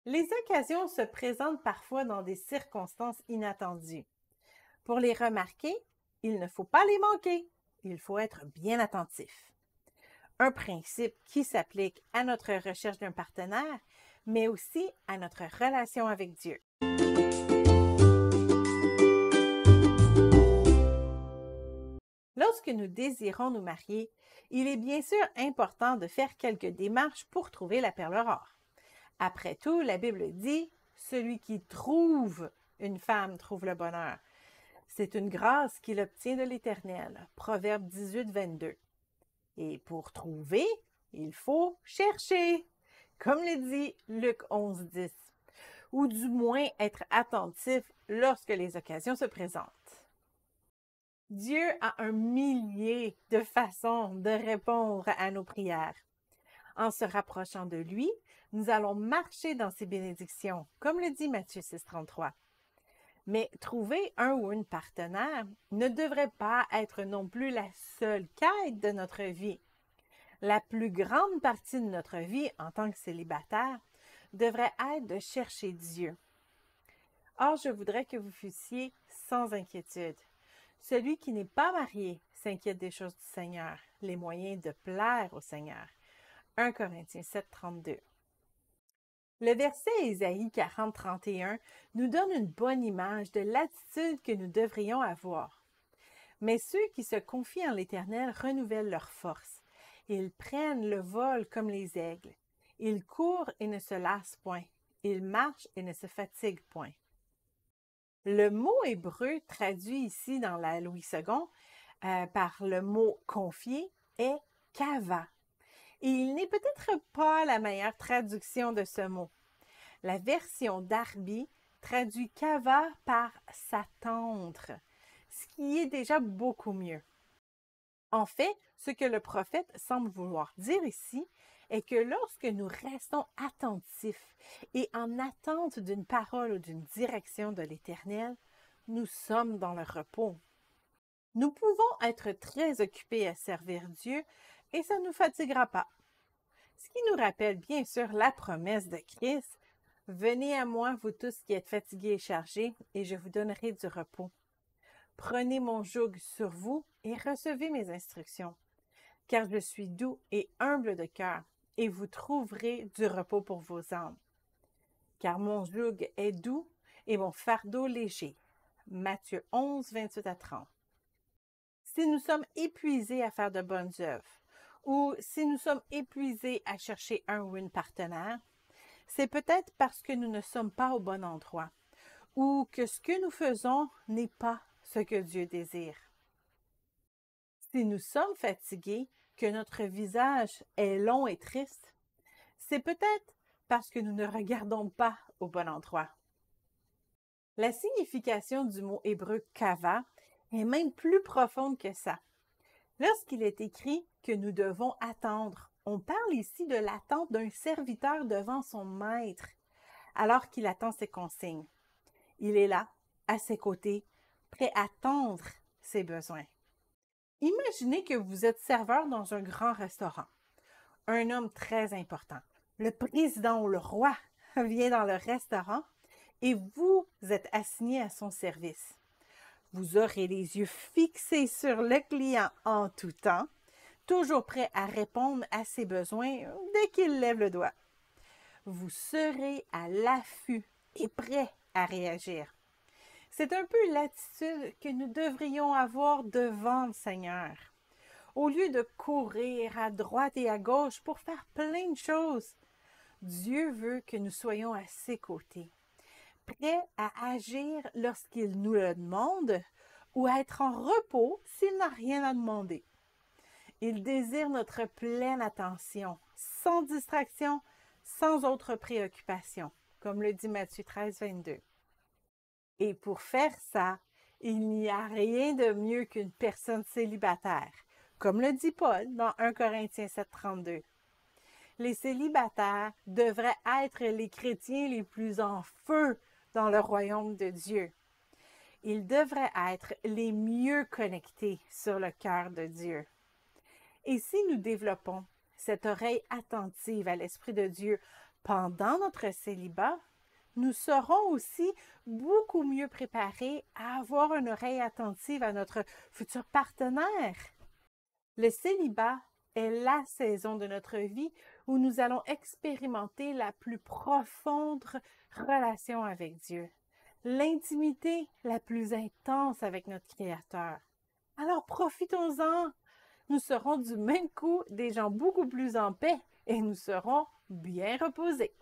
Les occasions se présentent parfois dans des circonstances inattendues. Pour les remarquer, il ne faut pas les manquer. Il faut être bien attentif. Un principe qui s'applique à notre recherche d'un partenaire, mais aussi à notre relation avec Dieu. Lorsque nous désirons nous marier, il est bien sûr important de faire quelques démarches pour trouver la perle rare. Après tout, la Bible dit « Celui qui trouve une femme trouve le bonheur ». C'est une grâce qu'il obtient de l'Éternel. Proverbe 18, 22. Et pour trouver, il faut chercher, comme le dit Luc 11, 10. Ou du moins être attentif lorsque les occasions se présentent. Dieu a un millier de façons de répondre à nos prières. En se rapprochant de lui, nous allons marcher dans ses bénédictions, comme le dit Matthieu 6, 33. Mais trouver un ou une partenaire ne devrait pas être non plus la seule quête de notre vie. La plus grande partie de notre vie en tant que célibataire devrait être de chercher Dieu. Or, je voudrais que vous fussiez sans inquiétude. Celui qui n'est pas marié s'inquiète des choses du Seigneur, les moyens de plaire au Seigneur. 1 Corinthiens 7, 32. Le verset Ésaïe 40, 31 nous donne une bonne image de l'attitude que nous devrions avoir. Mais ceux qui se confient en l'Éternel renouvellent leur force. Ils prennent le vol comme les aigles. Ils courent et ne se lassent point. Ils marchent et ne se fatiguent point. Le mot hébreu traduit ici dans la Louis II par le mot confier est kava. Et il n'est peut-être pas la meilleure traduction de ce mot. La version Darby traduit kava par s'attendre, ce qui est déjà beaucoup mieux. En fait, ce que le prophète semble vouloir dire ici est que lorsque nous restons attentifs et en attente d'une parole ou d'une direction de l'Éternel, nous sommes dans le repos. Nous pouvons être très occupés à servir Dieu et ça ne nous fatiguera pas. Ce qui nous rappelle bien sûr la promesse de Christ, « Venez à moi, vous tous qui êtes fatigués et chargés, et je vous donnerai du repos. Prenez mon joug sur vous et recevez mes instructions, car je suis doux et humble de cœur, et vous trouverez du repos pour vos âmes. Car mon joug est doux et mon fardeau léger. » Matthieu 11, 28 à 30. Si nous sommes épuisés à faire de bonnes œuvres, ou si nous sommes épuisés à chercher un ou une partenaire, c'est peut-être parce que nous ne sommes pas au bon endroit, ou que ce que nous faisons n'est pas ce que Dieu désire. Si nous sommes fatigués, que notre visage est long et triste, c'est peut-être parce que nous ne regardons pas au bon endroit. La signification du mot hébreu kava est même plus profonde que ça. Lorsqu'il est écrit que nous devons attendre, on parle ici de l'attente d'un serviteur devant son maître, alors qu'il attend ses consignes. Il est là, à ses côtés, prêt à attendre ses besoins. Imaginez que vous êtes serveur dans un grand restaurant. Un homme très important, le président ou le roi, vient dans le restaurant et vous êtes assigné à son service. Vous aurez les yeux fixés sur le client en tout temps, toujours prêt à répondre à ses besoins dès qu'il lève le doigt. Vous serez à l'affût et prêt à réagir. C'est un peu l'attitude que nous devrions avoir devant le Seigneur. Au lieu de courir à droite et à gauche pour faire plein de choses, Dieu veut que nous soyons à ses côtés, prêts à agir lorsqu'il nous le demande ou à être en repos s'il n'a rien à demander. Il désire notre pleine attention, sans distraction, sans autre préoccupation, comme le dit Matthieu 13, 22. Et pour faire ça, il n'y a rien de mieux qu'une personne célibataire, comme le dit Paul dans 1 Corinthiens 7, 32. Les célibataires devraient être les chrétiens les plus en feu dans le royaume de Dieu. Ils devraient être les mieux connectés sur le cœur de Dieu. Et si nous développons cette oreille attentive à l'Esprit de Dieu pendant notre célibat, nous serons aussi beaucoup mieux préparés à avoir une oreille attentive à notre futur partenaire. Le célibat est la saison de notre vie où nous allons expérimenter la plus profonde relation avec Dieu, l'intimité la plus intense avec notre Créateur. Alors profitons-en! Nous serons du même coup des gens beaucoup plus en paix et nous serons bien reposés.